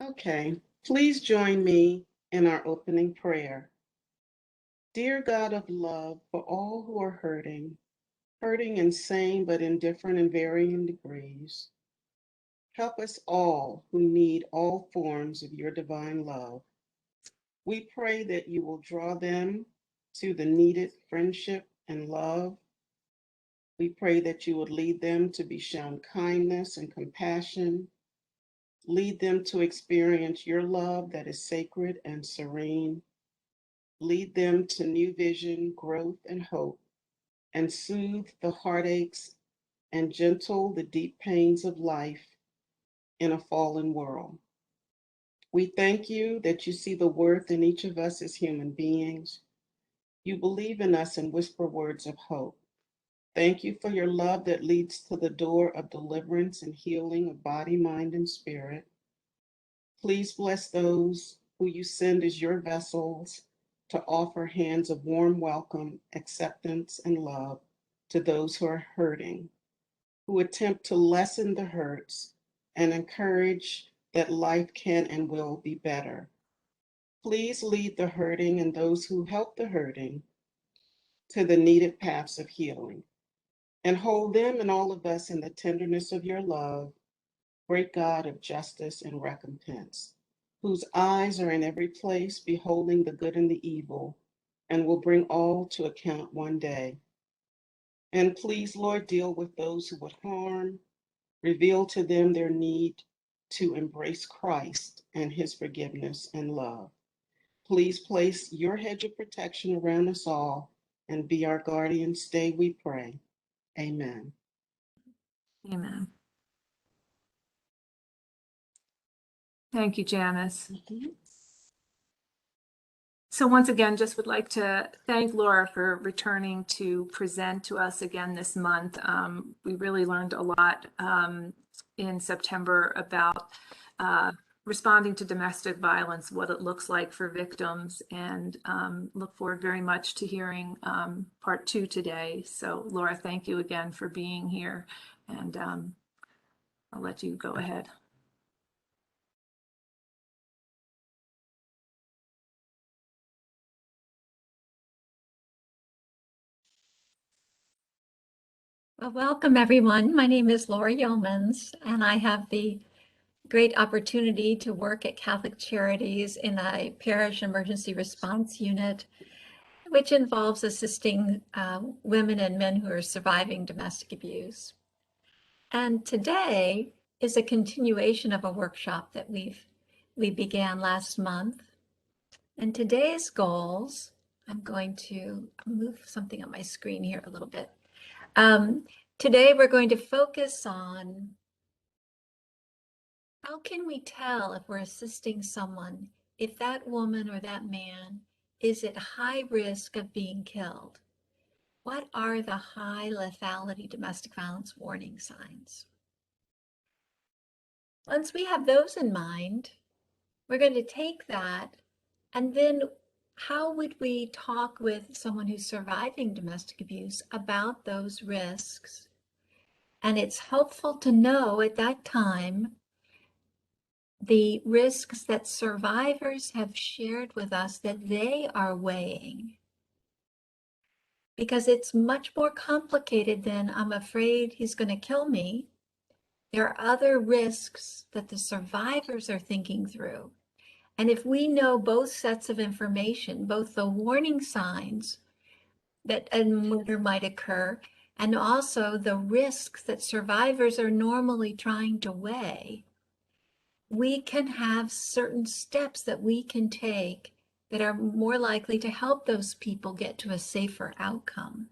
Okay, please join me in our opening prayer. Dear God of love, for all who are hurting and sane, but in different and varying degrees, help us all who need all forms of your divine love. We pray that you will draw them to the needed friendship and love. We pray that you would lead them to be shown kindness and compassion. Lead them to experience your love that is sacred and serene. Lead them to new vision, growth, and hope, and soothe the heartaches and gentle the deep pains of life in a fallen world. We thank you that you see the worth in each of us as human beings. You believe in us and whisper words of hope. Thank you for your love that leads to the door of deliverance and healing of body, mind, and spirit. Please bless those who you send as your vessels to offer hands of warm welcome, acceptance, and love to those who are hurting, who attempt to lessen the hurts and encourage that life can and will be better. Please lead the hurting and those who help the hurting to the needed paths of healing, and hold them and all of us in the tenderness of your love, great God of justice and recompense, whose eyes are in every place, beholding the good and the evil, and will bring all to account one day. And please, Lord, deal with those who would harm, reveal to them their need to embrace Christ and his forgiveness and love. Please place your hedge of protection around us all and be our guardian. Stay, we pray. Amen. Amen. Thank you, Janice. Mhm. So once again, just would like to thank Laura for returning to present to us again this month. We really learned a lot in September about responding to domestic violence, what it looks like for victims, and look forward very much to hearing part 2 today. So Laura, thank you again for being here, and I'll let you go ahead. Well, welcome everyone. My name is Laura Yeomans, and I have the great opportunity to work at Catholic Charities in a parish emergency response unit, which involves assisting women and men who are surviving domestic abuse. And today is a continuation of a workshop that we began last month. And today's goals, I'm going to move something on my screen here a little bit. Today, we're going to focus on how can we tell if we're assisting someone if that woman or that man is at high risk of being killed? What are the high lethality domestic violence warning signs? Once we have those in mind, we're going to take that and then how would we talk with someone who's surviving domestic abuse about those risks? And it's helpful to know at that time the risks that survivors have shared with us that they are weighing. Because it's much more complicated than I'm afraid he's going to kill me. There are other risks that the survivors are thinking through. And if we know both sets of information, both the warning signs that a murder might occur, and also the risks that survivors are normally trying to weigh, we can have certain steps that we can take that are more likely to help those people get to a safer outcome.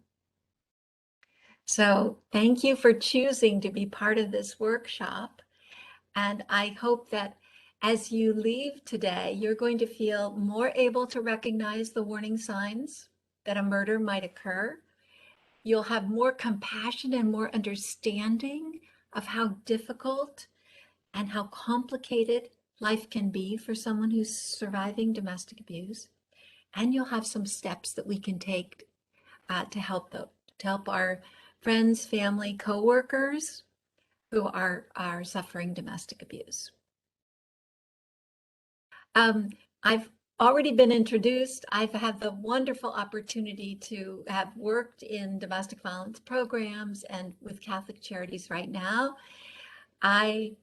So thank you for choosing to be part of this workshop. And I hope that as you leave today, you're going to feel more able to recognize the warning signs that a murder might occur. You'll have more compassion and more understanding of how difficult and how complicated life can be for someone who's surviving domestic abuse. And you'll have some steps that we can take to help our friends, family, coworkers who are suffering domestic abuse. I've already been introduced. I've had the wonderful opportunity to have worked in domestic violence programs and with Catholic Charities right now. I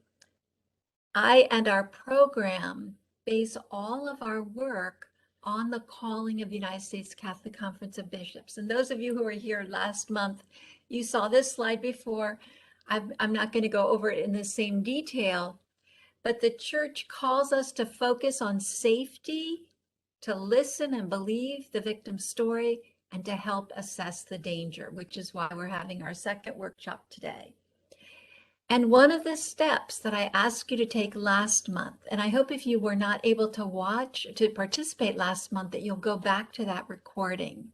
and our program base all of our work on the calling of the United States Catholic Conference of Bishops. And those of you who were here last month, you saw this slide before. I'm not going to go over it in the same detail, but the church calls us to focus on safety, to listen and believe the victim's story, and to help assess the danger, which is why we're having our second workshop today. And one of the steps that I asked you to take last month, and I hope if you were not able to participate last month, that you'll go back to that recording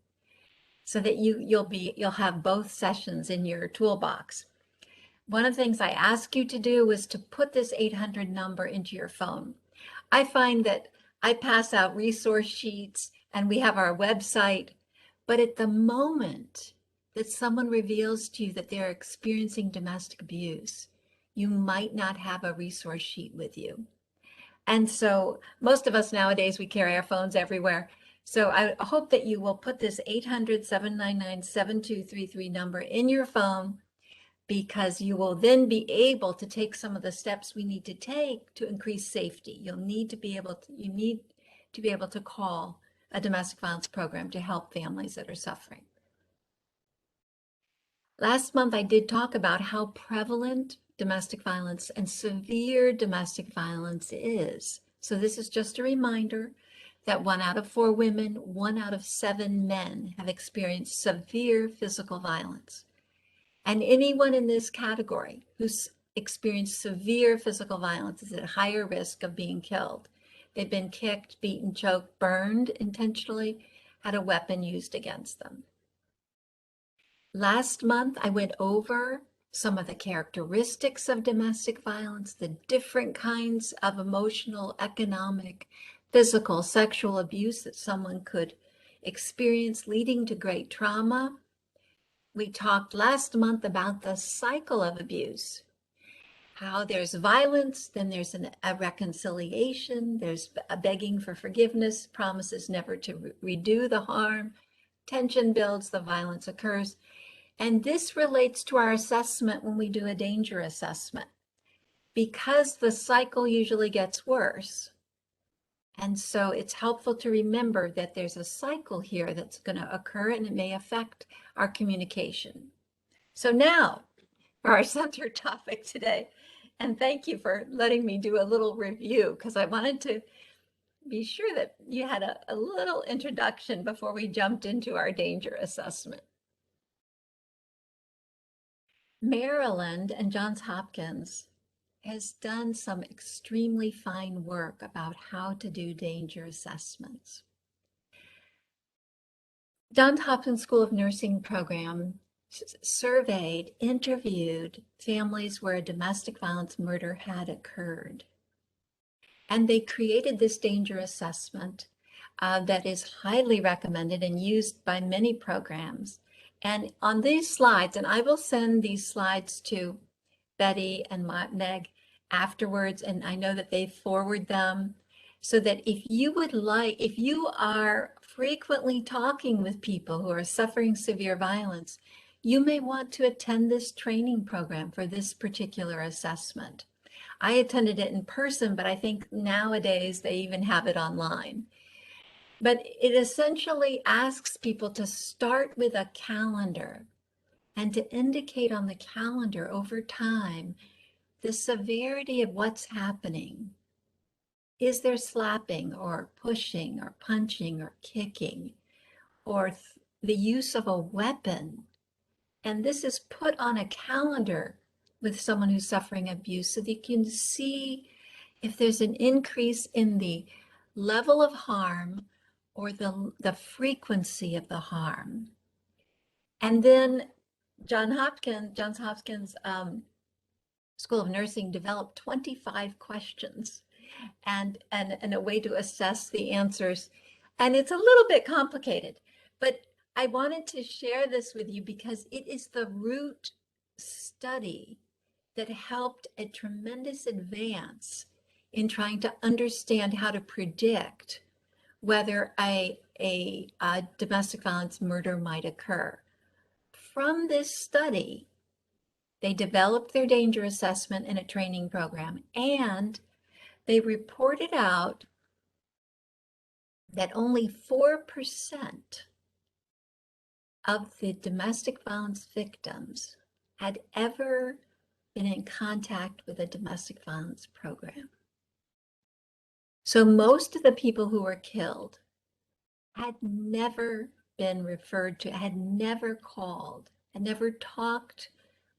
so that you'll have both sessions in your toolbox. One of the things I asked you to do was to put this 800 number into your phone. I find that I pass out resource sheets and we have our website, but at the moment that someone reveals to you that they're experiencing domestic abuse, you might not have a resource sheet with you. And so most of us nowadays, we carry our phones everywhere. So I hope that you will put this 800-799-7233 number in your phone, because you will then be able to take some of the steps we need to take to increase safety. You need to be able to call a domestic violence program to help families that are suffering. Last month, I did talk about how prevalent domestic violence and severe domestic violence is. So this is just a reminder that 1 out of 4 women, 1 out of 7 men have experienced severe physical violence. And anyone in this category who's experienced severe physical violence is at higher risk of being killed. They've been kicked, beaten, choked, burned intentionally, had a weapon used against them. Last month, I went over some of the characteristics of domestic violence, the different kinds of emotional, economic, physical, sexual abuse that someone could experience, leading to great trauma. We talked last month about the cycle of abuse, how there's violence, then there's a reconciliation, there's a begging for forgiveness, promises never to redo the harm, tension builds, the violence occurs. And this relates to our assessment when we do a danger assessment, because the cycle usually gets worse. And so it's helpful to remember that there's a cycle here that's going to occur, and it may affect our communication. So now for our center topic today, and thank you for letting me do a little review, because I wanted to be sure that you had a little introduction before we jumped into our danger assessment. Maryland and Johns Hopkins has done some extremely fine work about how to do danger assessments. Johns Hopkins School of Nursing program surveyed, interviewed families where a domestic violence murder had occurred. And they created this danger assessment that is highly recommended and used by many programs. And on these slides, and I will send these slides to Betty and Meg afterwards, and I know that they forward them, so that if you are frequently talking with people who are suffering severe violence, you may want to attend this training program for this particular assessment. I attended it in person, but I think nowadays they even have it online. But it essentially asks people to start with a calendar and to indicate on the calendar over time the severity of what's happening. Is there slapping or pushing or punching or kicking or the use of a weapon? And this is put on a calendar with someone who's suffering abuse so that you can see if there's an increase in the level of harm or the frequency of the harm. And then Johns Hopkins School of Nursing developed 25 questions and a way to assess the answers. And it's a little bit complicated, but I wanted to share this with you because it is the root study that helped a tremendous advance in trying to understand how to predict whether a domestic violence murder might occur. From this study, they developed their danger assessment in a training program, and they reported out that only 4% of the domestic violence victims had ever been in contact with a domestic violence program. So most of the people who were killed had never been referred to, had never called, had never talked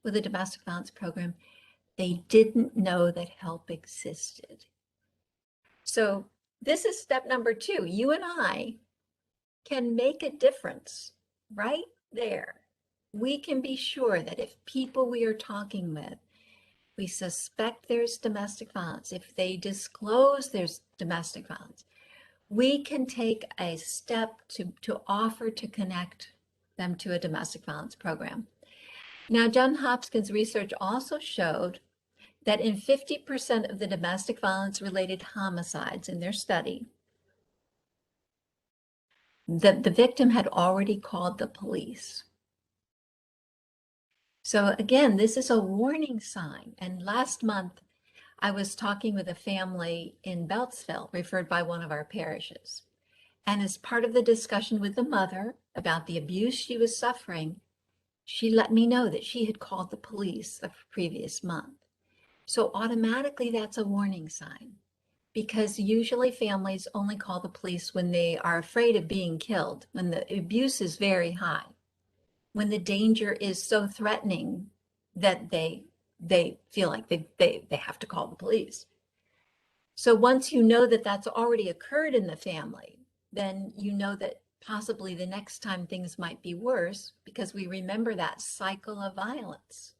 with a domestic violence program. They didn't know that help existed. So this is step number 2. You and I can make a difference right there. We can be sure that if people we are talking with, we suspect there's domestic violence, if they disclose there's domestic violence, we can take a step to offer to connect them to a domestic violence program. Now, Johns Hopkins research also showed that in 50% of the domestic violence related homicides in their study, the victim had already called the police. So again, this is a warning sign. And last month, I was talking with a family in Beltsville, referred by one of our parishes. And as part of the discussion with the mother about the abuse she was suffering, she let me know that she had called the police the previous month. So automatically that's a warning sign, because usually families only call the police when they are afraid of being killed, when the abuse is very high, when the danger is so threatening that they feel like they have to call the police. So once you know that that's already occurred in the family, then you know that possibly the next time things might be worse, because we remember that cycle of violence.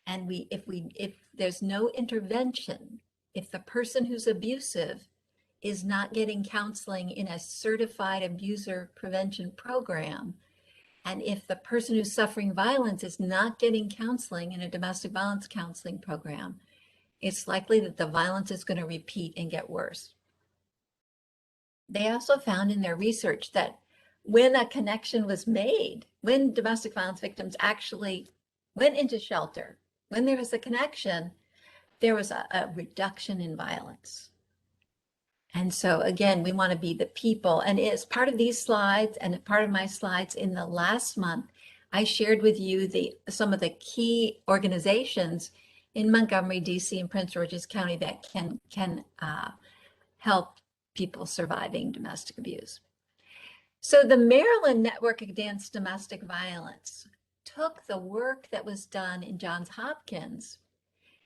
And if there's no intervention, if the person who's abusive is not getting counseling in a certified abuser prevention program, and if the person who's suffering violence is not getting counseling in a domestic violence counseling program, it's likely that the violence is going to repeat and get worse. They also found in their research that when a connection was made, when domestic violence victims actually went into shelter, when there was a connection, there was a reduction in violence. And so again, we want to be the people. And as part of these slides and part of my slides in the last month, I shared with you some of the key organizations in Montgomery, DC, and Prince George's County that can help people surviving domestic abuse. So the Maryland Network Against Domestic Violence took the work that was done in Johns Hopkins,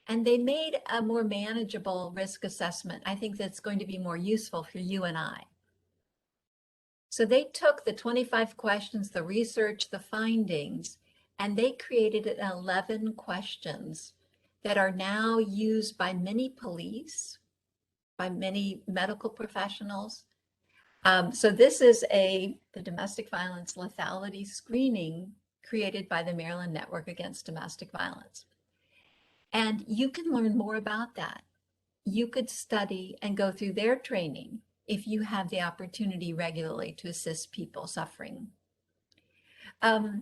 and they made a more manageable risk assessment. I think that's going to be more useful for you and I. So they took the 25 questions, the research, the findings, and they created 11 questions that are now used by many police, by many medical professionals. So this is the domestic violence lethality screening created by the Maryland Network Against Domestic Violence. And you can learn more about that. You could study and go through their training if you have the opportunity regularly to assist people suffering. I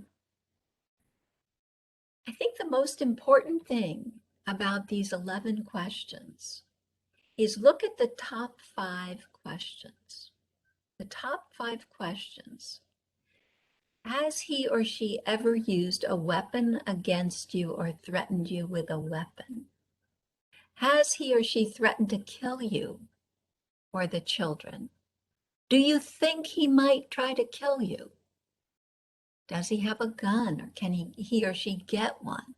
think the most important thing about these 11 questions is look at the top 5 questions. The top 5 questions. Has he or she ever used a weapon against you or threatened you with a weapon? Has he or she threatened to kill you or the children? Do you think he might try to kill you? Does he have a gun, or can he or she get one?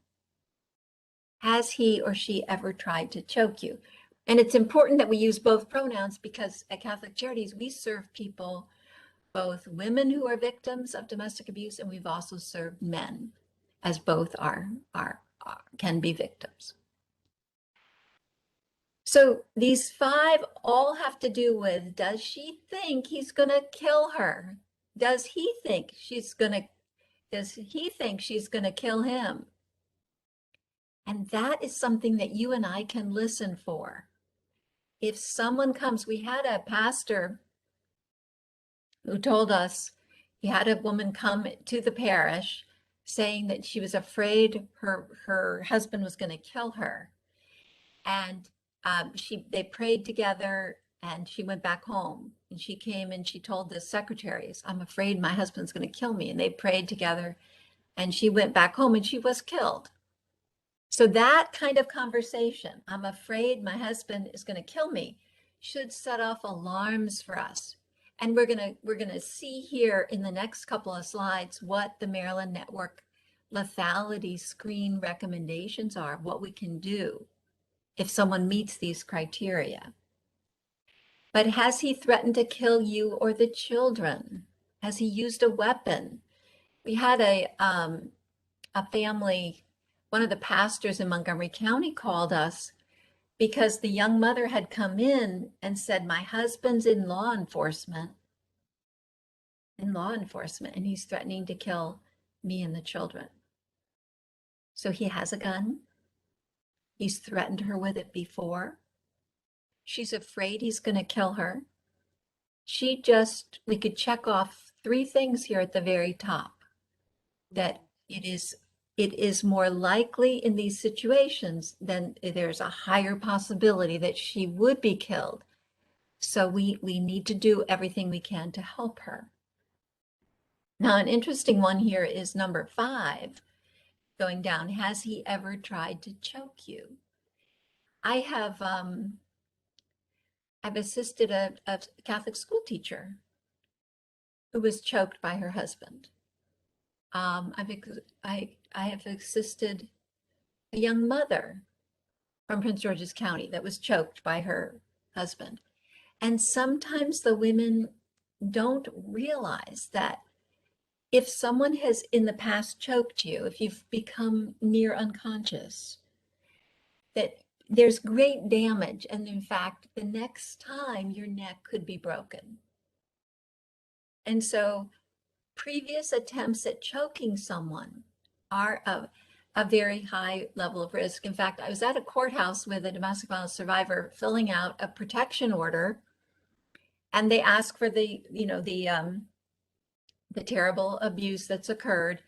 Has he or she ever tried to choke you? And it's important that we use both pronouns, because at Catholic Charities, we serve people, both women who are victims of domestic abuse, and we've also served men, as both can be victims. So these 5 all have to do with, does she think he's going to kill her? Does he think she's going to kill him? And that is something that you and I can listen for. if someone comes, we had a pastor who told us he had a woman come to the parish saying that she was afraid her husband was going to kill her. And they prayed together and she went back home. And she came and she told the secretaries, I'm afraid my husband's going to kill me. And they prayed together and she went back home and she was killed. So that kind of conversation, I'm afraid my husband is going to kill me, should set off alarms for us. And we're going to see here in the next couple of slides what the Maryland Network lethality screen recommendations are, what we can do if someone meets these criteria. But has he threatened to kill you or the children? Has he used a weapon? We had a family, one of the pastors in Montgomery County called us because the young mother had come in and said, my husband's in law enforcement, and he's threatening to kill me and the children. So he has a gun. He's threatened her with it before. She's afraid he's going to kill her. We could check off 3 things here at the very top, that it is more likely in these situations, then there's a higher possibility that she would be killed. So we need to do everything we can to help her. Now, an interesting one here is number 5, going down. Has he ever tried to choke you? I've assisted a Catholic school teacher who was choked by her husband. I have assisted a young mother from Prince George's County that was choked by her husband. And sometimes the women don't realize that if someone has in the past choked you, if you've become near unconscious, that there's great damage. And in fact, the next time your neck could be broken. And so previous attempts at choking someone are a very high level of risk. In fact, I was at a courthouse with a domestic violence survivor filling out a protection order, and they ask for the terrible abuse that's occurred,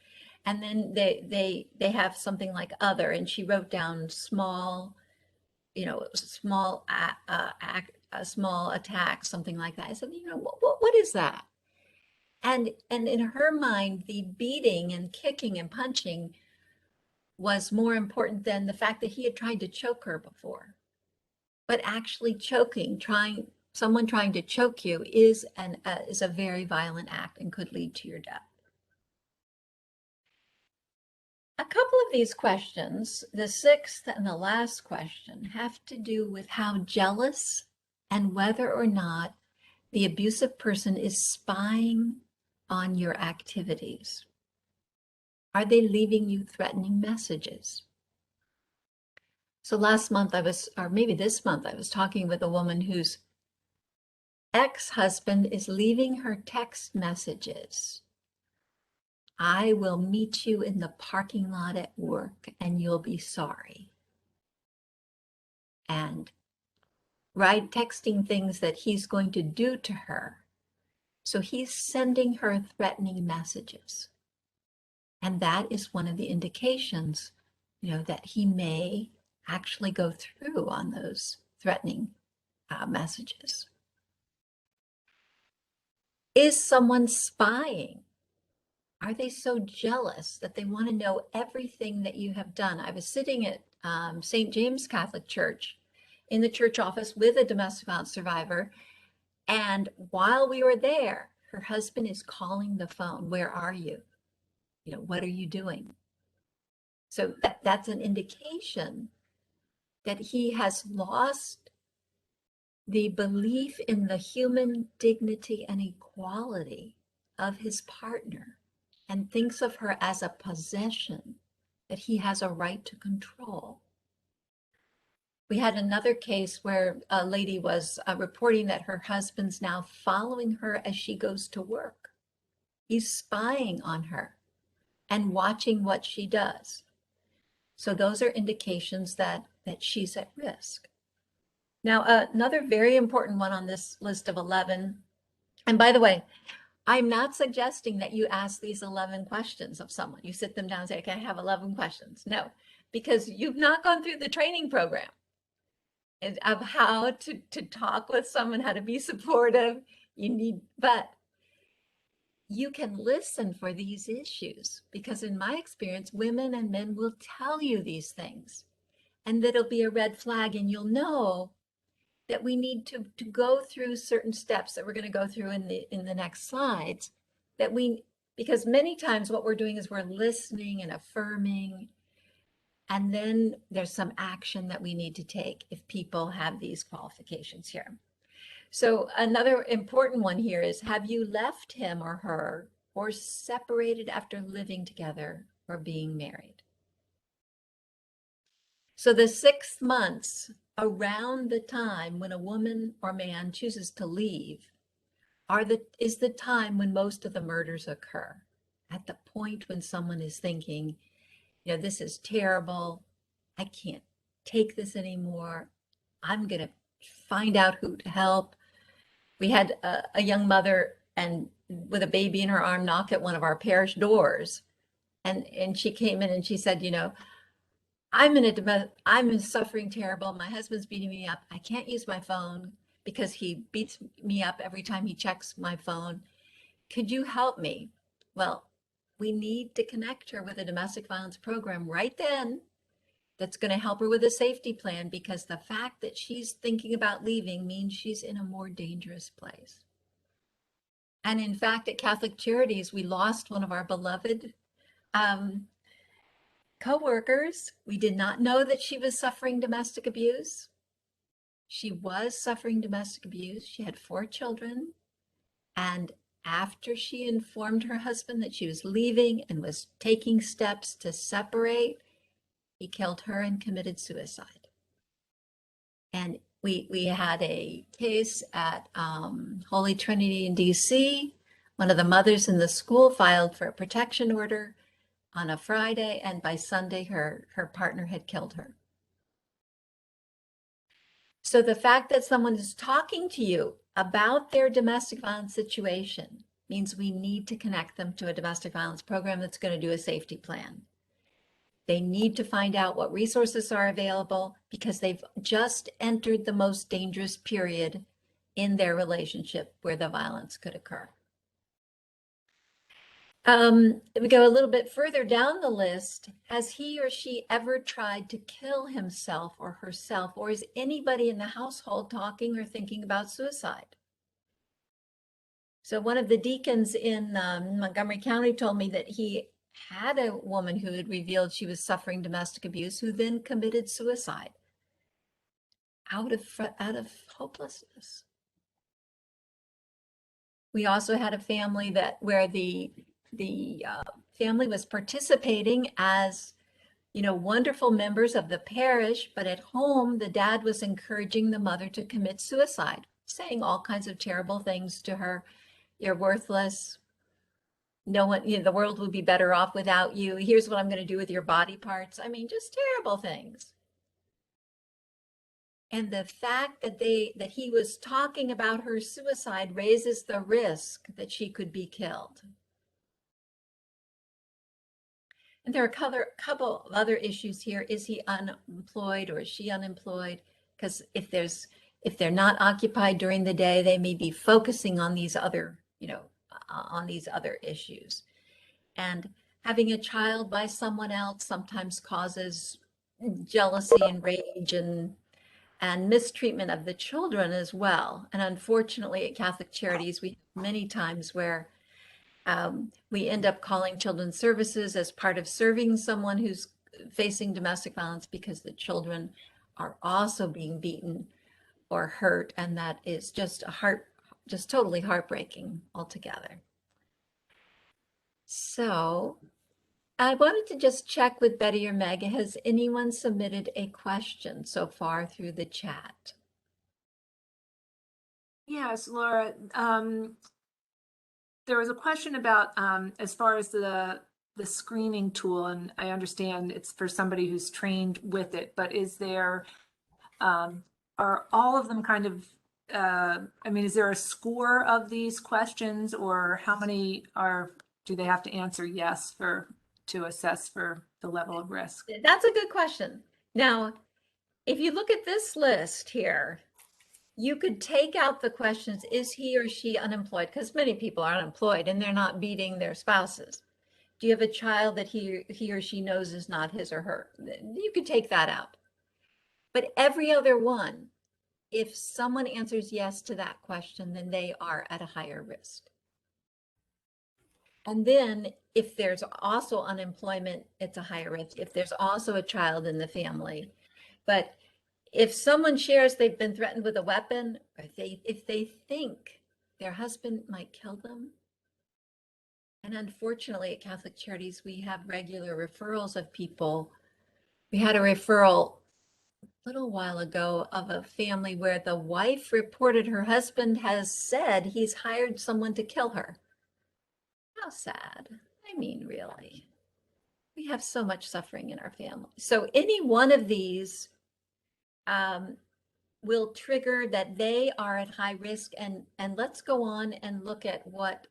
and then they have something like other, and she wrote down small attack, something like that. I said, what is that? And in her mind, the beating and kicking and punching was more important than the fact that he had tried to choke her before. But actually someone trying to choke you is a very violent act and could lead to your death. A couple of these questions, the 6th and the last question, have to do with how jealous and whether or not the abusive person is spying on your activities. Are they leaving you threatening messages? So last month or maybe this month, I was talking with a woman whose ex-husband is leaving her text messages. I will meet you in the parking lot at work and you'll be sorry. And texting things that he's going to do to her. So he's sending her threatening messages. And that is one of the indications, that he may actually go through on those threatening messages. Is someone spying? Are they so jealous that they want to know everything that you have done? I was sitting at St. James Catholic Church in the church office with a domestic violence survivor. And while we were there, her husband is calling the phone. Where are you? What are you doing? So that's an indication that he has lost the belief in the human dignity and equality of his partner and thinks of her as a possession that he has a right to control. We had another case where a lady was reporting that her husband's now following her as she goes to work. He's spying on her and watching what she does. So those are indications that she's at risk. Now, another very important one on this list of 11, and by the way, I'm not suggesting that you ask these 11 questions of someone. You sit them down and say, okay, I have 11 questions. No, because you've not gone through the training program of how to talk with someone, how to be supportive. But you can listen for these issues, because in my experience, women and men will tell you these things, and that'll be a red flag, and you'll know that we need to go through certain steps that we're going to go through in the next slides, because many times what we're doing is we're listening and affirming, and then there's some action that we need to take if people have these qualifications here. So another important one here is, have you left him or her or separated after living together or being married? So the 6 months around the time when a woman or man chooses to leave is the time when most of the murders occur. At the point when someone is thinking, this is terrible, I can't take this anymore, I'm going to find out who to help. We had a young mother and with a baby in her arm knock at one of our parish doors, and she came in and she said, I'm suffering terrible. My husband's beating me up. I can't use my phone because he beats me up every time he checks my phone. Could you help me? Well, we need to connect her with a domestic violence program right then that's going to help her with a safety plan, because the fact that she's thinking about leaving means she's in a more dangerous place. And in fact, at Catholic Charities, we lost one of our beloved co-workers. We did not know that she was suffering domestic abuse. She was suffering domestic abuse. She had 4 children. And after she informed her husband that she was leaving and was taking steps to separate, he killed her and committed suicide. And we had a case at Holy Trinity in DC. One of the mothers in the school filed for a protection order on a Friday, and by Sunday, her partner had killed her. So the fact that someone is talking to you about their domestic violence situation means we need to connect them to a domestic violence program that's going to do a safety plan. They need to find out what resources are available, because they've just entered the most dangerous period in their relationship where the violence could occur. We go a little bit further down the list. Has he or she ever tried to kill himself or herself, or is anybody in the household talking or thinking about suicide? So one of the deacons in Montgomery County told me that he had a woman who had revealed she was suffering domestic abuse, who then committed suicide out of hopelessness. We also had a family where the family was participating as, wonderful members of the parish, but at home, the dad was encouraging the mother to commit suicide, saying all kinds of terrible things to her. You're worthless. No one, the world would be better off without you. Here's what I'm going to do with your body parts. I mean, just terrible things. And the fact that he was talking about her suicide raises the risk that she could be killed. And there are a couple of other issues here. Is he unemployed or is she unemployed? Because if they're not occupied during the day, they may be focusing on these other, on these other issues. And having a child by someone else sometimes causes jealousy and rage and mistreatment of the children as well. And unfortunately, at Catholic Charities, we have many times where we end up calling children's services as part of serving someone who's facing domestic violence, because the children are also being beaten or hurt, and that is just totally heartbreaking altogether. So I wanted to just check with Betty or Meg, has anyone submitted a question so far through the chat? Yes, Laura, there was a question about as far as the screening tool, and I understand it's for somebody who's trained with it, but is there, are are all of them kind of, I mean, is there a score of these questions, or how many do they have to answer yes to assess for the level of risk? That's a good question. Now, if you look at this list here, you could take out the questions, is he or she unemployed? Because many people are unemployed and they're not beating their spouses. Do you have a child that he or she knows is not his or her? You could take that out. But every other one, if someone answers yes to that question, then they are at a higher risk. And then if there's also unemployment, it's a higher risk. If there's also a child in the family. But if someone shares they've been threatened with a weapon, or if they think their husband might kill them, and unfortunately at Catholic Charities, we have regular referrals of people. We had a referral a little while ago of a family where the wife reported her husband has said he's hired someone to kill her. How sad. I mean, really. We have so much suffering in our family. So any one of these will trigger that they are at high risk. And let's go on and look at what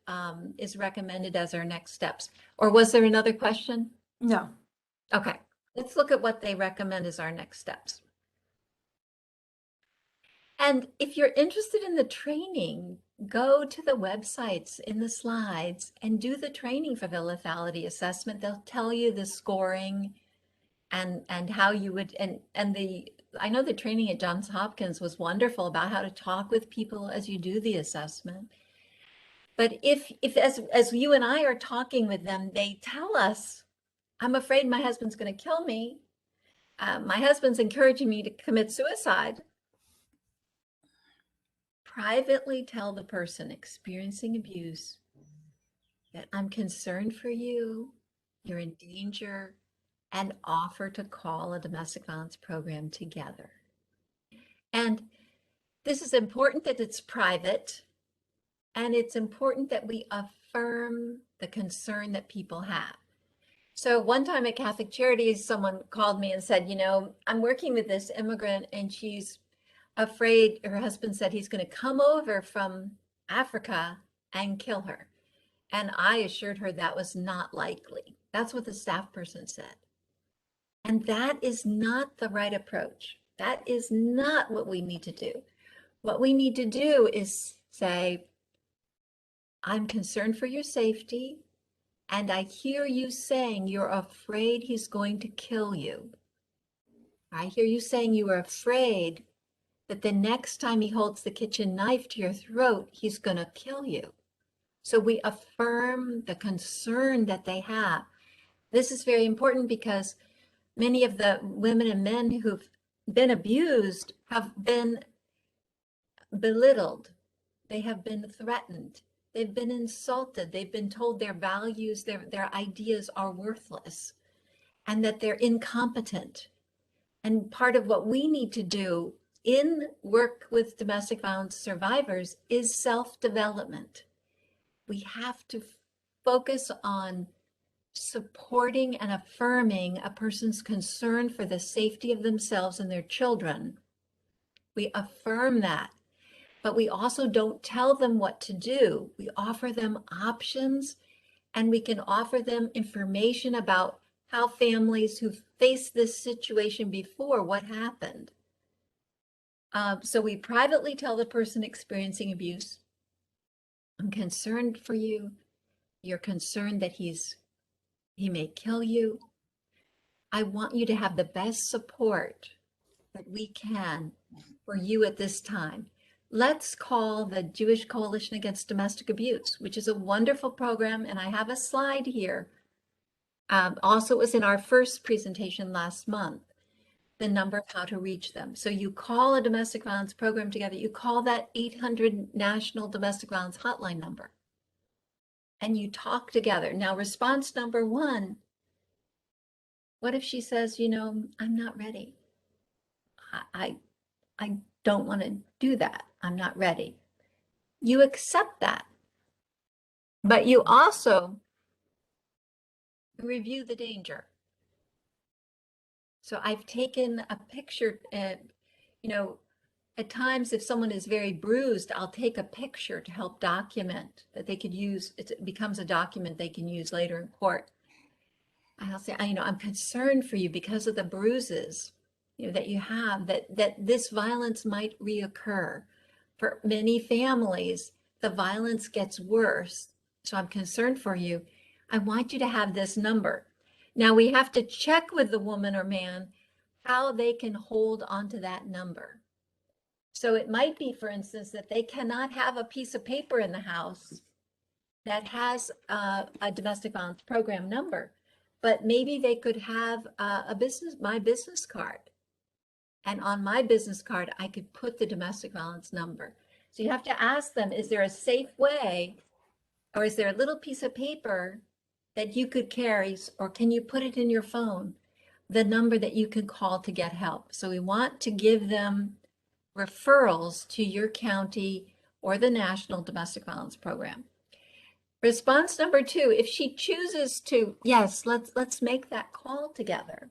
is recommended as our next steps. Or was there another question? No. Okay, let's look at what they recommend as our next steps. And if you're interested in the training, go to the websites in the slides and do the training for the lethality assessment. They'll tell you the scoring and how you would, I know the training at Johns Hopkins was wonderful about how to talk with people as you do the assessment. But if as you and I are talking with them, they tell us, I'm afraid my husband's going to kill me. My husband's encouraging me to commit suicide. Privately tell the person experiencing abuse that I'm concerned for you, you're in danger, and offer to call a domestic violence program together. And this is important that it's private, and it's important that we affirm the concern that people have. So one time at Catholic Charities, someone called me and said, you know, I'm working with this immigrant and she's afraid, her husband said he's going to come over from Africa and kill her. And I assured her that was not likely. That's what the staff person said. And that is not the right approach. That is not what we need to do. What we need to do is say, I'm concerned for your safety, and I hear you saying you're afraid he's going to kill you. I hear you saying you are afraid that the next time he holds the kitchen knife to your throat, he's going to kill you. So we affirm the concern that they have. This is very important because many of the women and men who've been abused have been belittled. They have been threatened. They've been insulted. They've been told their values, their ideas are worthless and that they're incompetent. And part of what we need to do in work with domestic violence survivors is self-development. We have to focus on supporting and affirming a person's concern for the safety of themselves and their children. We affirm that, but we also don't tell them what to do. We offer them options, and we can offer them information about how families who've faced this situation before, what happened. So we privately tell the person experiencing abuse, I'm concerned for you. You're concerned that he may kill you. I want you to have the best support that we can for you at this time. Let's call the Jewish Coalition Against Domestic Abuse, which is a wonderful program. And I have a slide here. Also, it was in our first presentation last month, the number of how to reach them. So you call a domestic violence program together, you call that 800 National Domestic Violence Hotline number, and you talk together. Now, response number one, what if she says, you know, I'm not ready? I don't want to do that. I'm not ready. You accept that, but you also review the danger. So I've taken a picture, you know, At times, if someone is very bruised, I'll take a picture to help document that they could use. It becomes a document they can use later in court. I'll say, I'm concerned for you because of the bruises, that you have, that this violence might reoccur. For many families, the violence gets worse. So I'm concerned for you. I want you to have this number. Now we have to check with the woman or man how they can hold onto that number. So it might be, for instance, that they cannot have a piece of paper in the house that has a domestic violence program number, but maybe they could have my business card. And on my business card, I could put the domestic violence number. So you have to ask them, is there a safe way, or is there a little piece of paper that you could carry, or can you put it in your phone, the number that you can call to get help? So we want to give them referrals to your county or the National Domestic Violence Program. Response number 2, if she chooses to, yes, let's make that call together,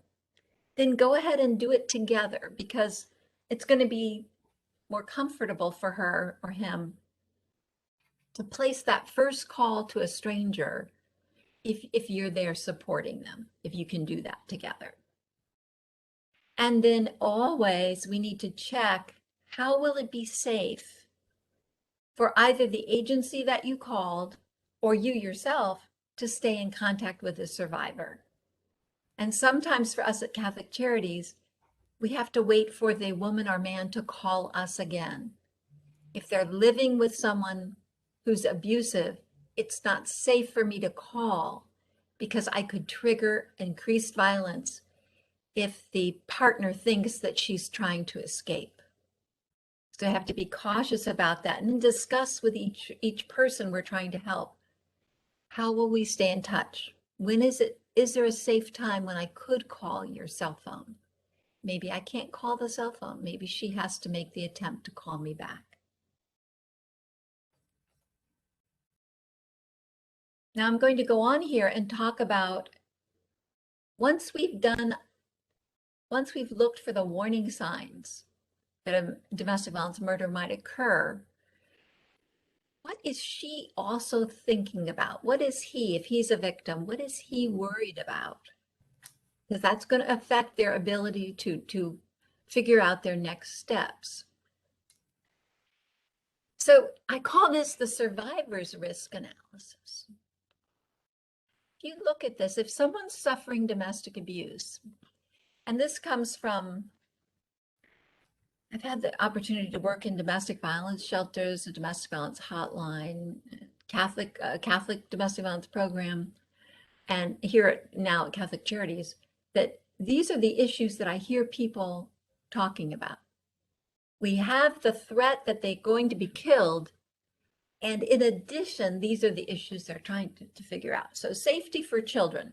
then go ahead and do it together, because it's going to be more comfortable for her or him to place that first call to a stranger if you're there supporting them, if you can do that together. And then always we need to check, how will it be safe for either the agency that you called or you yourself to stay in contact with the survivor? And sometimes for us at Catholic Charities, we have to wait for the woman or man to call us again. If they're living with someone who's abusive, it's not safe for me to call, because I could trigger increased violence if the partner thinks that she's trying to escape. So I have to be cautious about that and discuss with each person we're trying to help. How will we stay in touch? Is there a safe time when I could call your cell phone? Maybe I can't call the cell phone. Maybe she has to make the attempt to call me back. Now I'm going to go on here and talk about, once we've looked for the warning signs that a domestic violence murder might occur, what is she also thinking about? What is he, if he's a victim, what is he worried about? Because that's going to affect their ability to figure out their next steps. So I call this the survivor's risk analysis. If you look at this, if someone's suffering domestic abuse, and this comes from, I've had the opportunity to work in domestic violence shelters, a domestic violence hotline, Catholic domestic violence program, and here now at Catholic Charities, that these are the issues that I hear people talking about. We have the threat that they're going to be killed, and in addition, these are the issues they're trying to figure out. So safety for children.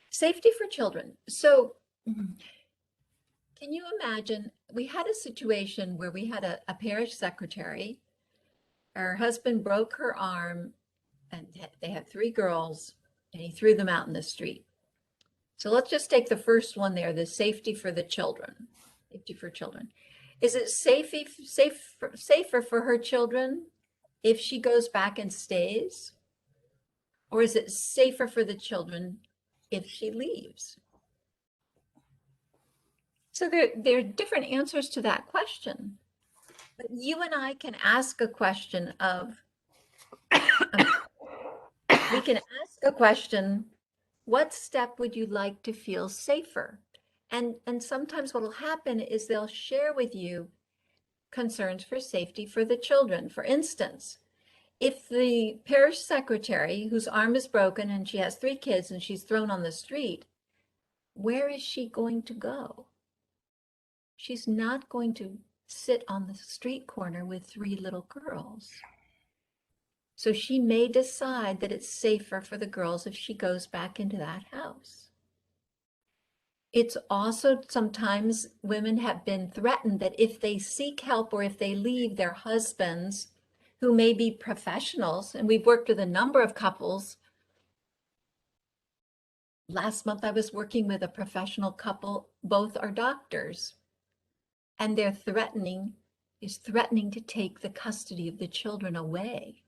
Safety for children. So can you imagine, we had a situation where we had a parish secretary. Her husband broke her arm, and they had 3 girls, and he threw them out in the street. So let's just take the first one there, the safety for the children. Safety for children. Is it safer for her children if she goes back and stays? Or is it safer for the children if she leaves? So there are different answers to that question. But you and I can ask a question of, we can ask a question, what step would you like to feel safer? And sometimes what will happen is they'll share with you concerns for safety for the children. For instance, if the parish secretary, whose arm is broken and she has 3 kids and she's thrown on the street, where is she going to go? She's not going to sit on the street corner with 3 little girls. So she may decide that it's safer for the girls if she goes back into that house. It's also sometimes women have been threatened that if they seek help or if they leave their husbands, who may be professionals, and we've worked with a number of couples. Last month I was working with a professional couple, both are doctors, and they're threatening to take the custody of the children away.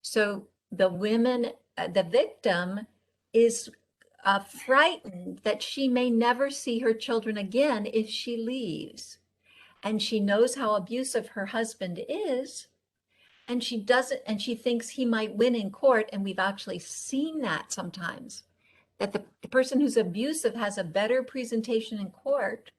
So the women, the victim is frightened that she may never see her children again if she leaves. And she knows how abusive her husband is, and she thinks he might win in court. And we've actually seen that sometimes, that the person who's abusive has a better presentation in court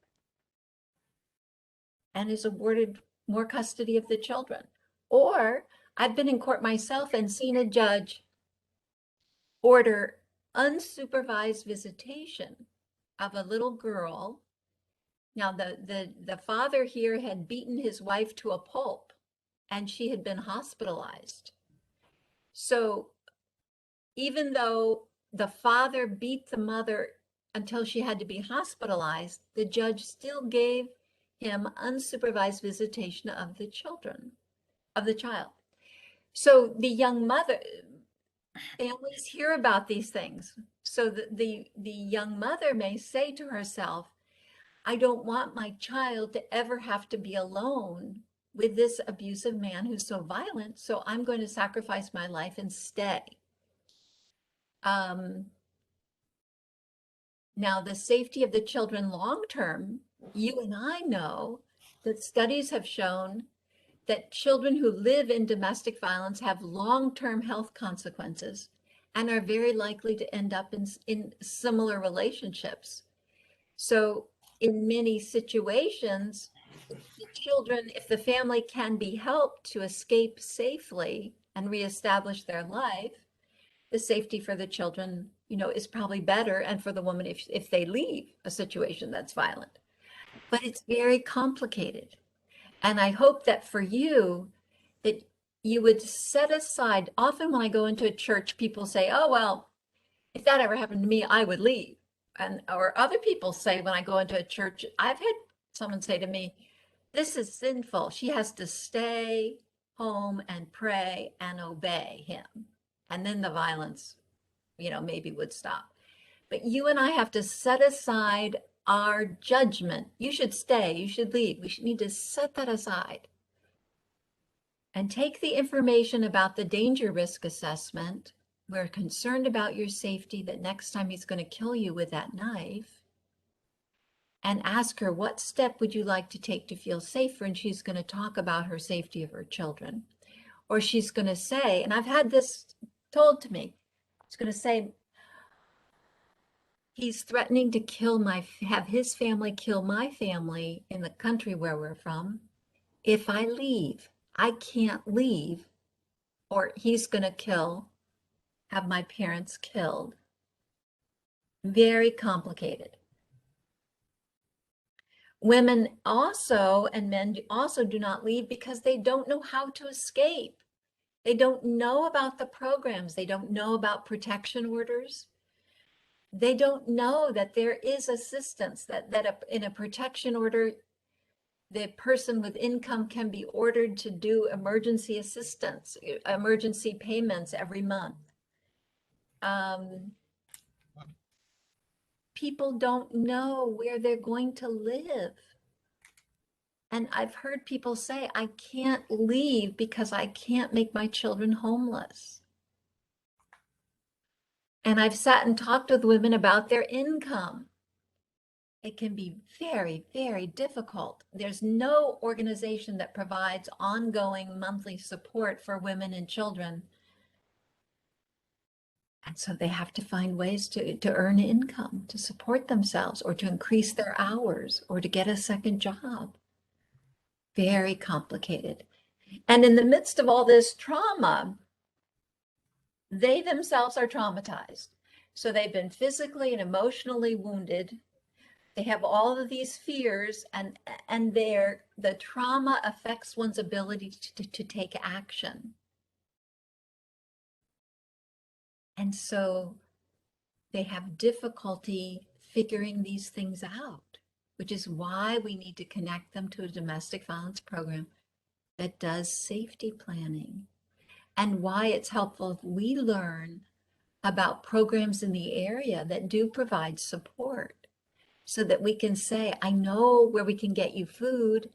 and is awarded more custody of the children. Or I've been in court myself and seen a judge order unsupervised visitation of a little girl. Now, the father here had beaten his wife to a pulp, and she had been hospitalized. So even though the father beat the mother until she had to be hospitalized, the judge still gave him unsupervised visitation of the child. So the young mother, families hear about these things. So the young mother may say to herself, I don't want my child to ever have to be alone with this abusive man who's so violent, so I'm going to sacrifice my life and stay. Now, the safety of the children long-term, you and I know that studies have shown that children who live in domestic violence have long-term health consequences and are very likely to end up in similar relationships. So in many situations, the children, if the family can be helped to escape safely and reestablish their life, the safety for the children, is probably better, and for the woman if they leave a situation that's violent. But it's very complicated. And I hope that for you, that you would set aside, often when I go into a church, people say, oh, well, if that ever happened to me, I would leave. Or other people say, when I go into a church, I've had someone say to me, this is sinful. She has to stay home and pray and obey him. And then the violence, maybe would stop. But you and I have to set aside our judgment. You should stay, you should leave. We need to set that aside and take the information about the danger risk assessment. We're concerned about your safety, that next time he's going to kill you with that knife. And ask her, what step would you like to take to feel safer? And she's going to talk about her safety of her children. Or she's going to say, and I've had this told to me, she's going to say, he's threatening to have his family kill my family in the country where we're from. If I leave, I can't leave, or he's going to have my parents killed. Very complicated. Women also, and men also, do not leave because they don't know how to escape. They don't know about the programs. They don't know about protection orders. They don't know that there is assistance, that in a protection order, the person with income can be ordered to do emergency assistance, emergency payments every month. People don't know where they're going to live. And I've heard people say, I can't leave because I can't make my children homeless. And I've sat and talked with women about their income. It can be very, very difficult. There's no organization that provides ongoing monthly support for women and children. And so they have to find ways to earn income, to support themselves, or to increase their hours, or to get a second job. Very complicated. And in the midst of all this trauma, they themselves are traumatized. So they've been physically and emotionally wounded. They have all of these fears, and the trauma affects one's ability to take action. And so they have difficulty figuring these things out, which is why we need to connect them to a domestic violence program that does safety planning, and why it's helpful if we learn about programs in the area that do provide support. so that we can say, I know where we can get you food.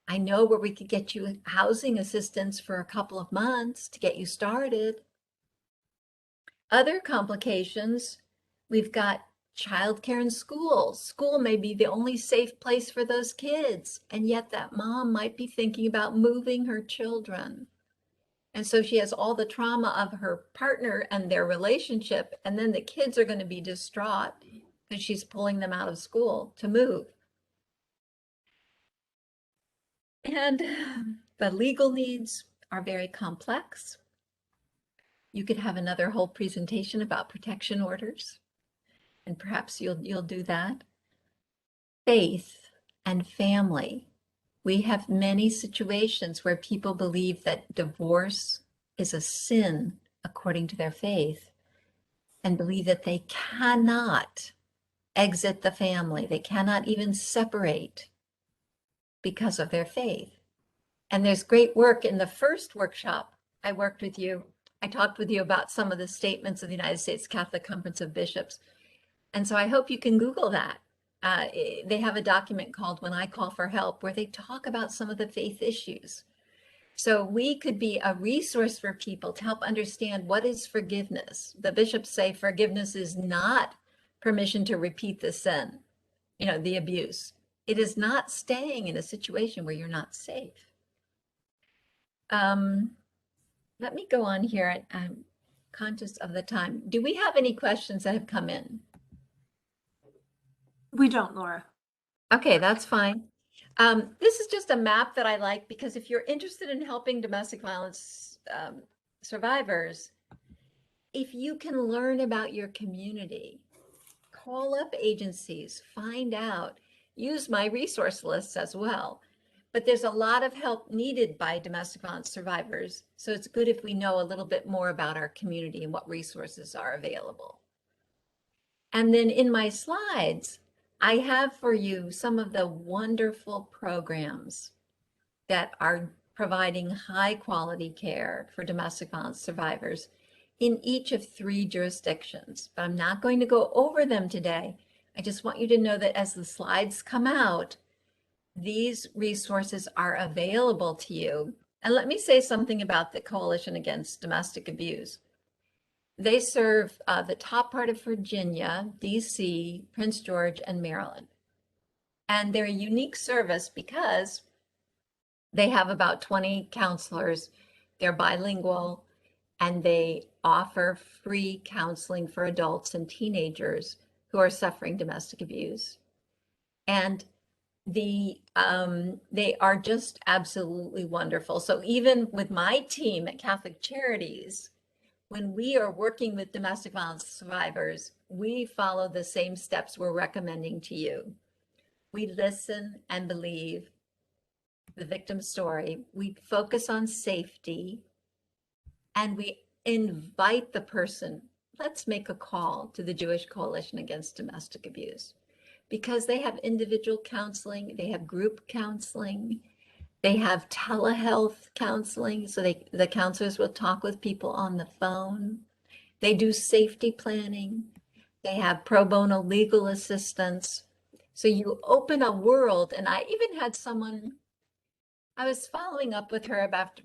I know where we could get you housing assistance for a couple of months to get you started. Other complications, we've got childcare in school. School may be the only safe place for those kids, and yet that mom might be thinking about moving her children. And so she has all the trauma of her partner and their relationship, and then the kids are going to be distraught because she's pulling them out of school to move. And the legal needs are very complex. You could have another whole presentation about protection orders, and perhaps you'll do that. Faith and family. We have many situations where people believe that divorce is a sin according to their faith, and believe that they cannot exit the family. They cannot even separate because of their faith. And there's great work in the first workshop I worked with you. I talked with you about some of the statements of the United States Catholic Conference of Bishops. And so I hope you can Google that. They have a document called When I Call for Help, where they talk about some of the faith issues. So we could be a resource for people to help understand what is forgiveness. The bishops say forgiveness is not permission to repeat the sin, the abuse. It is not staying in a situation where you're not safe. Let me go on here. I'm conscious of the time. Do we have any questions that have come in? We don't, Laura. Okay, that's fine. This is just a map that I like because if you're interested in helping domestic violence survivors, if you can learn about your community, call up agencies, find out, use my resource lists as well. But there's a lot of help needed by domestic violence survivors. So it's good if we know a little bit more about our community and what resources are available. And then in my slides, I have for you some of the wonderful programs that are providing high quality care for domestic violence survivors in each of 3 jurisdictions. But I'm not going to go over them today. I just want you to know that as the slides come out, these resources are available to you. And let me say something about the Coalition Against Domestic Abuse. They serve the top part of Virginia, DC, Prince George, and Maryland. And they're a unique service because they have about 20 counselors. They're bilingual, and they offer free counseling for adults and teenagers who are suffering domestic abuse. And they are just absolutely wonderful. So even with my team at Catholic Charities, when we are working with domestic violence survivors, we follow the same steps we're recommending to you. We listen and believe the victim's story. We focus on safety, and we invite the person. Let's make a call to the Jewish Coalition Against Domestic Abuse, because they have individual counseling, they have group counseling, they have telehealth counseling, so the counselors will talk with people on the phone. They do safety planning. They have pro bono legal assistance. So you open a world, and I even had someone, I was following up with her about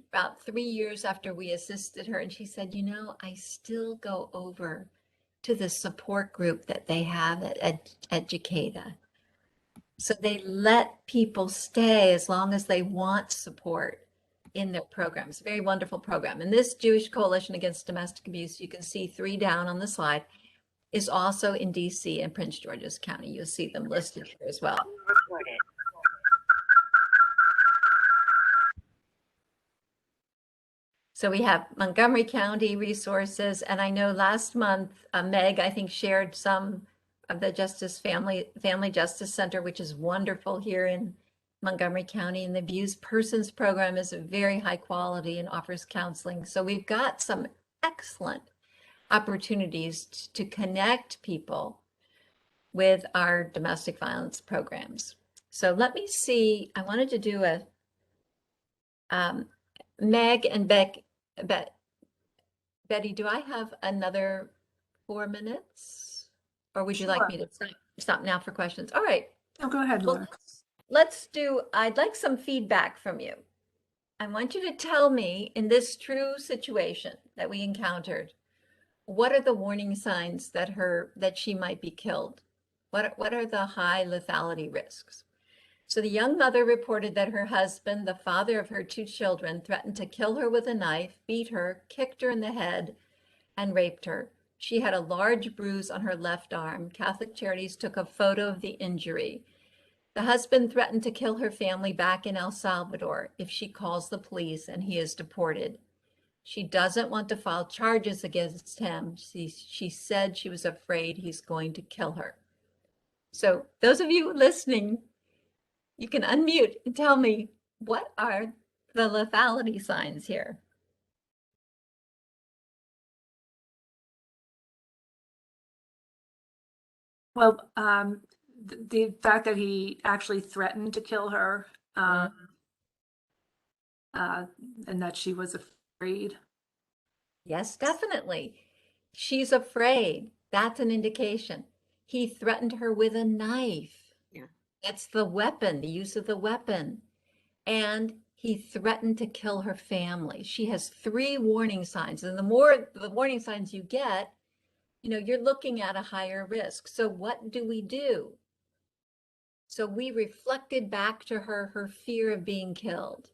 3 years after we assisted her, and she said, I still go over to the support group that they have at Educata. So they let people stay as long as they want support in their programs. Very wonderful program. And this Jewish Coalition Against Domestic Abuse, you can see 3 down on the slide, is also in DC and Prince George's County. You'll see them listed here as well. So we have Montgomery County resources, and I know last month, Meg, I think, shared some of the Family Justice Center, which is wonderful here in Montgomery County. And the Abused Persons Program is very high quality and offers counseling. So we've got some excellent opportunities to connect people with our domestic violence programs. So let me see, I wanted to do a, Meg and Betty, do I have another 4 minutes? Or would you like me to stop? stop now for questions. All right. Oh, go ahead, Well, Laura. I'd like some feedback from you. I want you to tell me, in this true situation that we encountered, what are the warning signs that she might be killed? What are the high lethality risks? So the young mother reported that her husband, the father of her 2 children, threatened to kill her with a knife, beat her, kicked her in the head, and raped her. She had a large bruise on her left arm. Catholic Charities took a photo of the injury. The husband threatened to kill her family back in El Salvador if she calls the police and he is deported. She doesn't want to file charges against him. She said she was afraid he's going to kill her. So those of you listening, you can unmute and tell me, what are the lethality signs here? Well, the fact that he actually threatened to kill her, and that she was afraid. Yes, definitely. She's afraid. That's an indication. He threatened her with a knife. Yeah. That's the weapon, the use of the weapon. And he threatened to kill her family. She has 3 warning signs. And the more the warning signs you get, you're looking at a higher risk. So what do we do? So we reflected back to her fear of being killed,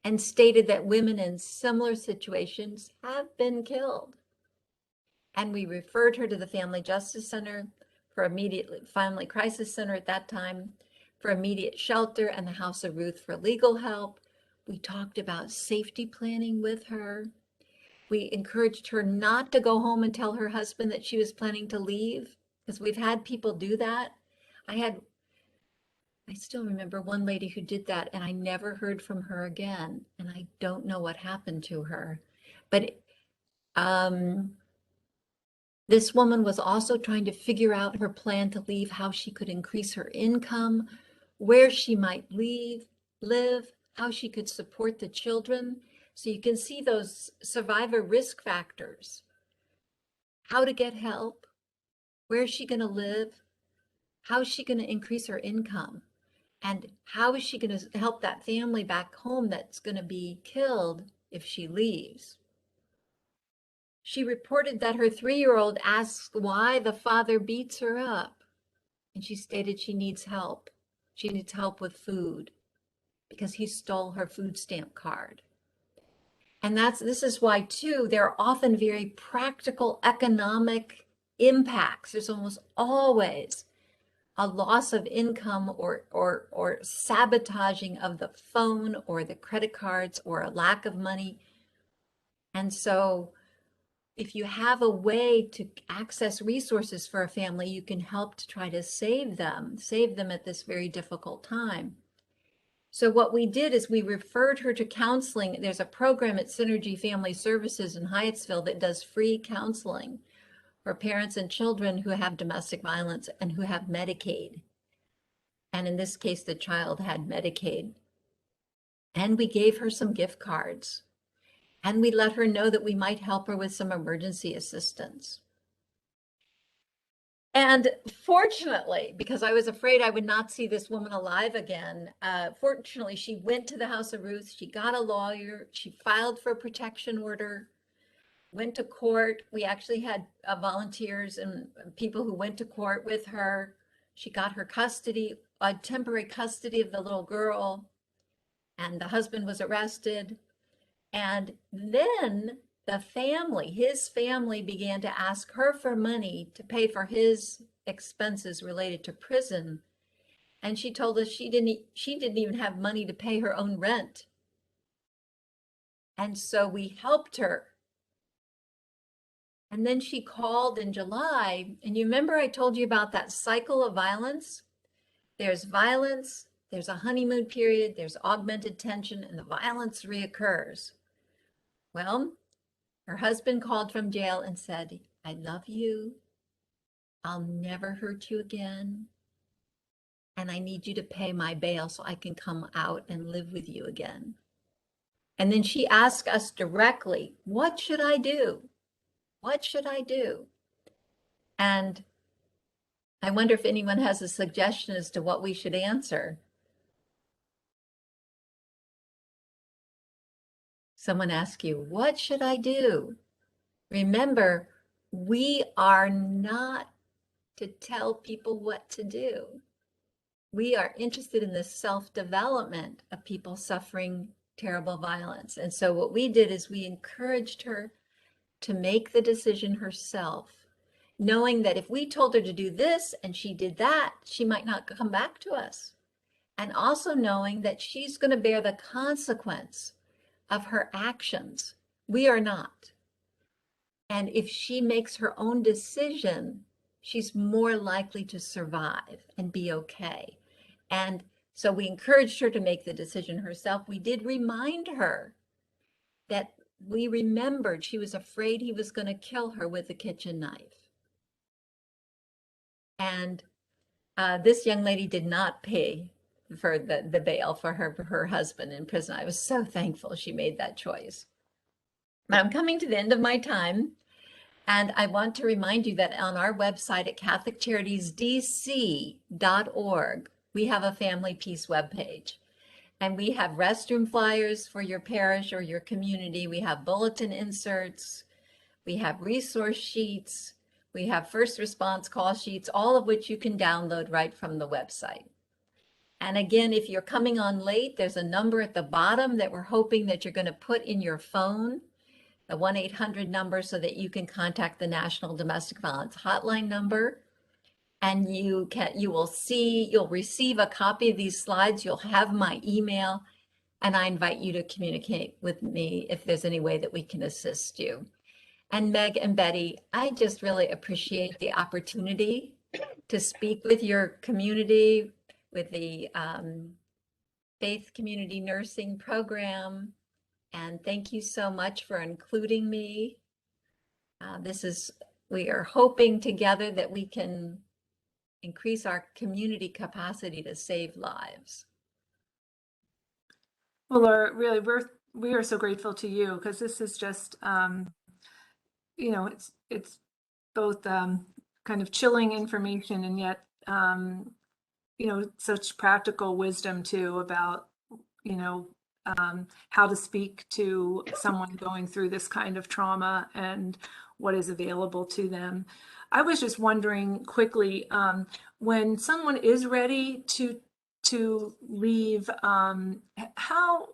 and stated that women in similar situations have been killed. And we referred her to the Family Justice Center Family Crisis Center at that time, for immediate shelter, and the House of Ruth for legal help. We talked about safety planning with her. We encouraged her not to go home and tell her husband that she was planning to leave, because we've had people do that. I still remember one lady who did that, and I never heard from her again, and I don't know what happened to her. But this woman was also trying to figure out her plan to leave, how she could increase her income, where she might live, how she could support the children. So you can see those survivor risk factors: how to get help, where is she going to live, how is she going to increase her income, and how is she going to help that family back home that's going to be killed if she leaves. She reported that her 3-year-old asked why the father beats her up, and she stated she needs help. She needs help with food because he stole her food stamp card. And this is why, too, there are often very practical economic impacts. There's almost always a loss of income, or sabotaging of the phone or the credit cards, or a lack of money. And so if you have a way to access resources for a family, you can help to try to save them at this very difficult time. So what we did is we referred her to counseling. There's a program at Synergy Family Services in Hyattsville that does free counseling for parents and children who have domestic violence and who have Medicaid. And in this case, the child had Medicaid. And we gave her some gift cards. And we let her know that we might help her with some emergency assistance. And fortunately, because I was afraid I would not see this woman alive again, fortunately, she went to the House of Ruth. She got a lawyer. She filed for a protection order, went to court. We actually had volunteers and people who went to court with her. She got her temporary custody of the little girl, and the husband was arrested. And then his family began to ask her for money to pay for his expenses related to prison. And she told us she didn't even have money to pay her own rent. And so we helped her. And then she called in July. And you remember I told you about that cycle of violence? There's violence, there's a honeymoon period, there's augmented tension, and the violence reoccurs. Well, her husband called from jail and said, "I love you. I'll never hurt you again. And I need you to pay my bail so I can come out and live with you again." And then she asked us directly, "What should I do? What should I do?" And I wonder if anyone has a suggestion as to what we should answer. Someone asks you, what should I do? Remember, we are not to tell people what to do. We are interested in the self-development of people suffering terrible violence. And so what we did is we encouraged her to make the decision herself, knowing that if we told her to do this and she did that, she might not come back to us. And also knowing that she's going to bear the consequence of her actions. We are not. And if she makes her own decision, she's more likely to survive and be okay. And so we encouraged her to make the decision herself. We did remind her that we remembered she was afraid he was going to kill her with a kitchen knife. And this young lady did not pay for the bail for her husband in prison. I was so thankful she made that choice. But I'm coming to the end of my time. And I want to remind you that on our website at catholiccharities.dc.org, we have a Family Peace webpage. And we have restroom flyers for your parish or your community. We have bulletin inserts. We have resource sheets. We have first response call sheets, all of which you can download right from the website. And again, if you're coming on late, there's a number at the bottom that we're hoping that you're going to put in your phone, the 1-800 number, so that you can contact the National Domestic Violence Hotline number. And you'll receive a copy of these slides. You'll have my email, and I invite you to communicate with me if there's any way that we can assist you. And Meg and Betty, I just really appreciate the opportunity to speak with your community, with the Faith Community Nursing Program. And thank you so much for including me. We are hoping together that we can increase our community capacity to save lives. Well, Laura, really, we are so grateful to you, because this is just, it's both kind of chilling information, and yet, such practical wisdom too about, how to speak to someone going through this kind of trauma and what is available to them. I was just wondering quickly, when someone is ready to leave, how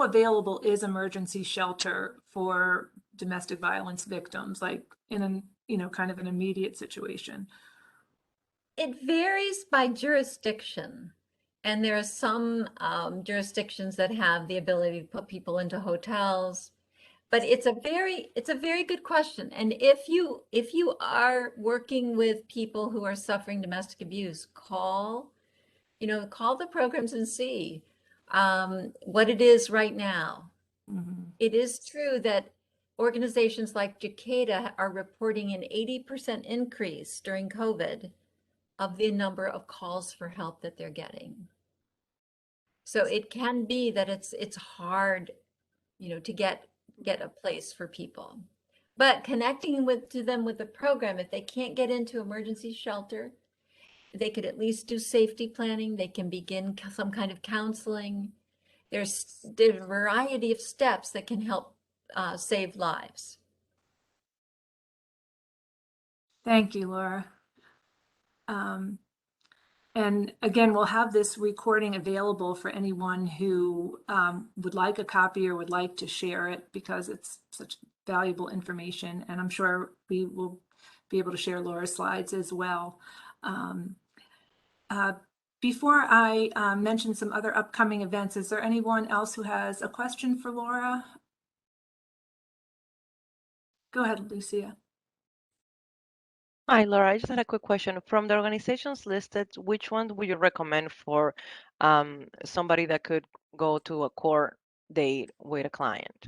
available is emergency shelter for domestic violence victims, like in an kind of an immediate situation? It varies by jurisdiction. And there are some jurisdictions that have the ability to put people into hotels. But it's a very good question. And if you are working with people who are suffering domestic abuse, call the programs and see what it is right now. Mm-hmm. It is true that organizations like Jacada are reporting an 80% increase during COVID of the number of calls for help that they're getting. So it can be that it's hard, to get a place for people. But connecting to them with the program, if they can't get into emergency shelter, they could at least do safety planning. They can begin some kind of counseling. There's a variety of steps that can help save lives. Thank you, Laura. And again, we'll have this recording available for anyone who would like a copy or would like to share it, because it's such valuable information. And I'm sure we will be able to share Laura's slides as well. Before I mention some other upcoming events, is there anyone else who has a question for Laura? Go ahead, Lucia. Hi, Laura. I just had a quick question. From the organizations listed, which one would you recommend for somebody that could go to a court date with a client?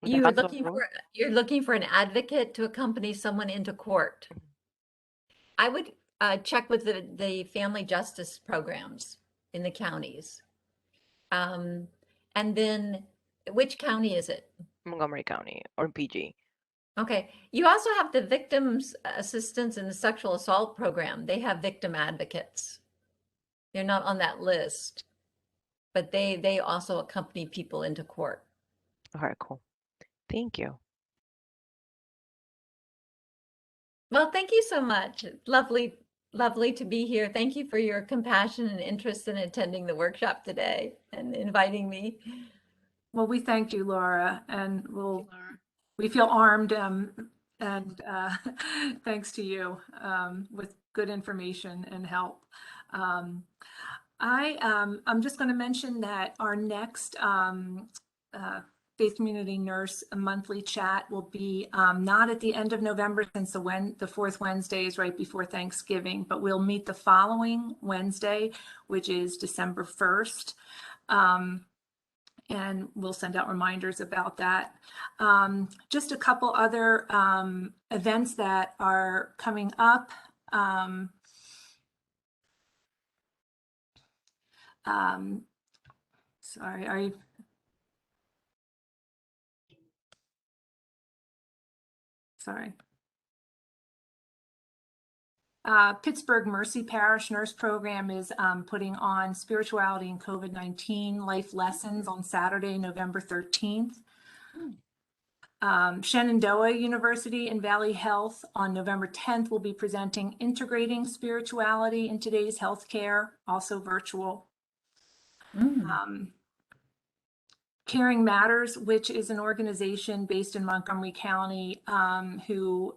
You're looking for an advocate to accompany someone into court. I would check with the family justice programs in the counties. And then, which county is it? Montgomery County or PG. Okay. You also have the victims assistance in the sexual assault program. They have victim advocates. They're not on that list, but they also accompany people into court. All right, cool. Thank you. Well, thank you so much. Lovely to be here. Thank you for your compassion and interest in attending the workshop today and inviting me. Well, we thank you, Laura, and we feel armed and thanks to you with good information and help. I'm just going to mention that our next Faith Community Nurse monthly chat will be not at the end of November, since the fourth Wednesday is right before Thanksgiving, but we'll meet the following Wednesday, which is December 1st. And we'll send out reminders about that. Just a couple other events that are coming up. Sorry, are you? Sorry. Pittsburgh Mercy Parish Nurse Program is putting on Spirituality and COVID-19 Life Lessons on Saturday, November 13th. Shenandoah University and Valley Health on November 10th will be presenting Integrating Spirituality in Today's Healthcare, also virtual. Caring Matters, which is an organization based in Montgomery County who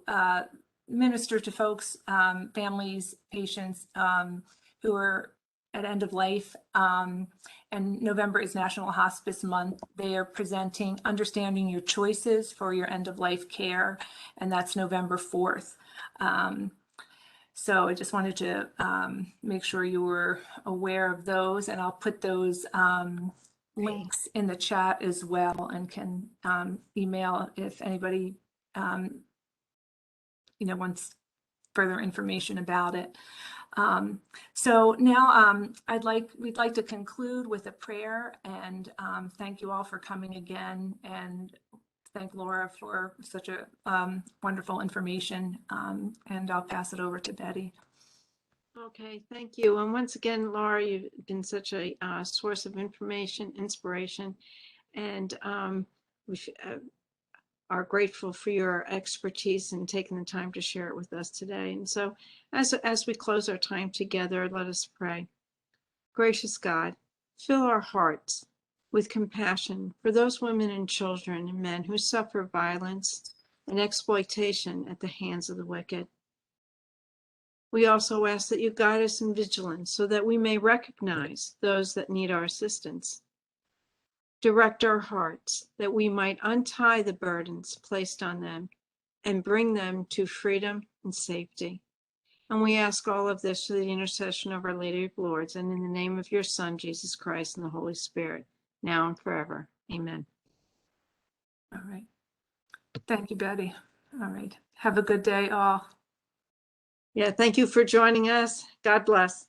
minister to folks, families, patients who are at end of life. And November is National Hospice Month. They are presenting Understanding Your Choices for Your End of Life Care, and that's November 4th. So I just wanted to make sure you were aware of those, and I'll put those links in the chat as well, and can email if anybody wants further information about it. So now we'd like to conclude with a prayer, and thank you all for coming again, and thank Laura for such a wonderful information, and I'll pass it over to Betty. Okay, thank you. And once again, Laura, you've been such a source of information, inspiration, and we are grateful for your expertise and taking the time to share it with us today. And so as we close our time together, let us pray. Gracious God, fill our hearts with compassion for those women and children and men who suffer violence and exploitation at the hands of the wicked. We also ask that you guide us in vigilance so that we may recognize those that need our assistance. Direct our hearts that we might untie the burdens placed on them and bring them to freedom and safety. And we ask all of this through the intercession of Our Lady of Lourdes, and in the name of your Son, Jesus Christ, and the Holy Spirit, now and forever. Amen. All right. Thank you, Betty. All right. Have a good day, all. Yeah, thank you for joining us. God bless.